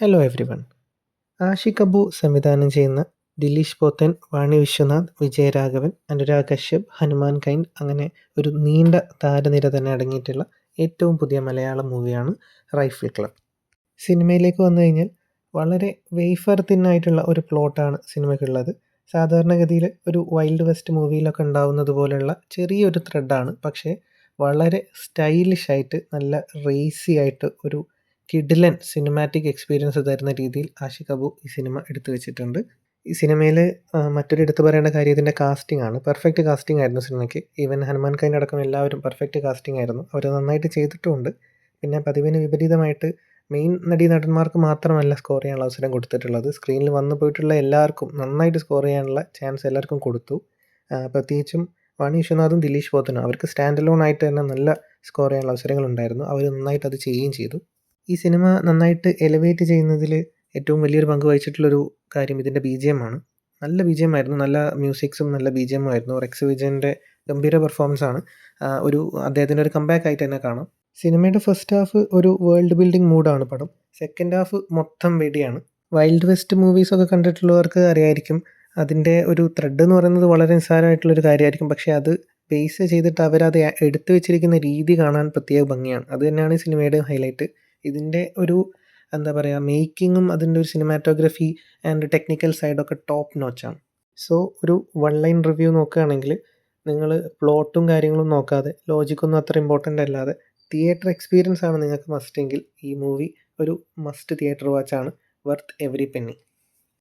Hello everyone. Ashiq Kapoor സംവിധാനം ചെയ്യുന്ന ദിലീഷ് പോത്തൻ, വാണി Vishwanath, Vijayaraghavan, Anurag Kashyap, Hanuman kind അങ്ങനെ ഒരു നീണ്ട താരനിര തന്നെ അടങ്ങിയിട്ടുള്ള ഏറ്റവും പുതിയ മലയാളം മൂവിയാണ് റൈഫിൾ ക്ലബ്. സിനിമയിലേക്ക് വന്നു കഴിഞ്ഞാൽ വളരെ വേഫർ തിന്നായിട്ടുള്ള ഒരു പ്ലോട്ടാണ് സിനിമയ്ക്കുള്ളത്. സാധാരണഗതിയിൽ ഒരു വൈൽഡ് വെസ്റ്റ് മൂവിയിലൊക്കെ ഉണ്ടാവുന്നത് പോലെയുള്ള ചെറിയൊരു ത്രെഡാണ്, പക്ഷേ വളരെ സ്റ്റൈലിഷ് ആയിട്ട് നല്ല റേസി ആയിട്ട് ഒരു കിഡിലൻ സിനിമാറ്റിക് എക്സ്പീരിയൻസ് തരുന്ന രീതിയിൽ ആഷിഖ് കപൂർ ഈ സിനിമ എടുത്തു വെച്ചിട്ടുണ്ട്. ഈ സിനിമയിൽ മറ്റൊരു എടുത്തു പറയേണ്ട കാര്യം ഇതിൻ്റെ കാസ്റ്റിംഗ് ആണ്. പെർഫെക്റ്റ് കാസ്റ്റിംഗ് ആയിരുന്നു സിനിമയ്ക്ക്. ഈവൻ ഹനുമാൻ കൈൻഡ് അടക്കം എല്ലാവരും പെർഫെക്റ്റ് കാസ്റ്റിംഗ് ആയിരുന്നു. അവർ നന്നായിട്ട് ചെയ്തിട്ടുമുണ്ട്. പിന്നെ പതിവിന് വിപരീതമായിട്ട് മെയിൻ നടന്മാർക്ക് മാത്രമല്ല സ്കോർ ചെയ്യാനുള്ള അവസരം കൊടുത്തിട്ടുള്ളത്. സ്ക്രീനിൽ വന്നു പോയിട്ടുള്ള എല്ലാവർക്കും നന്നായിട്ട് സ്കോർ ചെയ്യാനുള്ള ചാൻസ് എല്ലാവർക്കും കൊടുത്തു. പ്രത്യേകിച്ചും വാണി വിശ്വനാഥും ദിലീഷ് പോത്തനും അവർക്ക് സ്റ്റാൻഡ് അലോൺ ആയിട്ട് തന്നെ നല്ല സ്കോർ ചെയ്യാനുള്ള അവസരങ്ങളുണ്ടായിരുന്നു. അവർ നന്നായിട്ട് അത് ചെയ്യുകയും ചെയ്തു. ഈ സിനിമ നന്നായിട്ട് എലിവേറ്റ് ചെയ്യുന്നതിൽ ഏറ്റവും വലിയൊരു പങ്ക് വഹിച്ചിട്ടുള്ളൊരു കാര്യം ഇതിൻ്റെ BGM ആണ്. നല്ല BGM ആയിരുന്നു. നല്ല മ്യൂസിക്സും നല്ല BGM ആയിരുന്നു. റെക്സ് വിജയൻ്റെ ഗംഭീര പെർഫോമൻസ് ആണ്. അദ്ദേഹത്തിൻ്റെ ഒരു കംബാക്ക് ആയിട്ട് തന്നെ കാണാം. സിനിമയുടെ ഫസ്റ്റ് ഹാഫ് ഒരു വേൾഡ് ബിൽഡിംഗ് മൂഡാണ് പടം. സെക്കൻഡ് ഹാഫ് മൊത്തം വെടിയാണ്. വൈൽഡ് വെസ്റ്റ് മൂവീസൊക്കെ കണ്ടിട്ടുള്ളവർക്ക് അറിയായിരിക്കും, അതിൻ്റെ ഒരു ത്രെഡ് എന്ന് പറയുന്നത് വളരെ നിസ്സാരമായിട്ടുള്ളൊരു കാര്യമായിരിക്കും. പക്ഷേ അത് ബേസ് ചെയ്തിട്ട് അവരത് എടുത്തു വെച്ചിരിക്കുന്ന രീതി കാണാൻ പ്രത്യേക ഭംഗിയാണ്. അത് തന്നെയാണ് ഈ സിനിമയുടെ ഹൈലൈറ്റ്. ഇതിൻ്റെ ഒരു എന്താ പറയുക, മേക്കിങ്ങും അതിൻ്റെ ഒരു സിനിമാറ്റോഗ്രഫി ആൻഡ് ടെക്നിക്കൽ സൈഡൊക്കെ ടോപ്പ് നോച്ചാണ്. സോ ഒരു വൺ ലൈൻ റിവ്യൂ നോക്കുകയാണെങ്കിൽ നിങ്ങൾ പ്ലോട്ടും കാര്യങ്ങളും നോക്കാതെ, ലോജിക്കൊന്നും അത്ര ഇമ്പോർട്ടൻ്റ് അല്ലാതെ തിയേറ്റർ എക്സ്പീരിയൻസ് ആണ് നിങ്ങൾക്ക് മസ്റ്റ് എങ്കിൽ ഈ മൂവി ഒരു മസ്റ്റ് തിയേറ്റർ വാച്ചാണ്. Worth every Penny.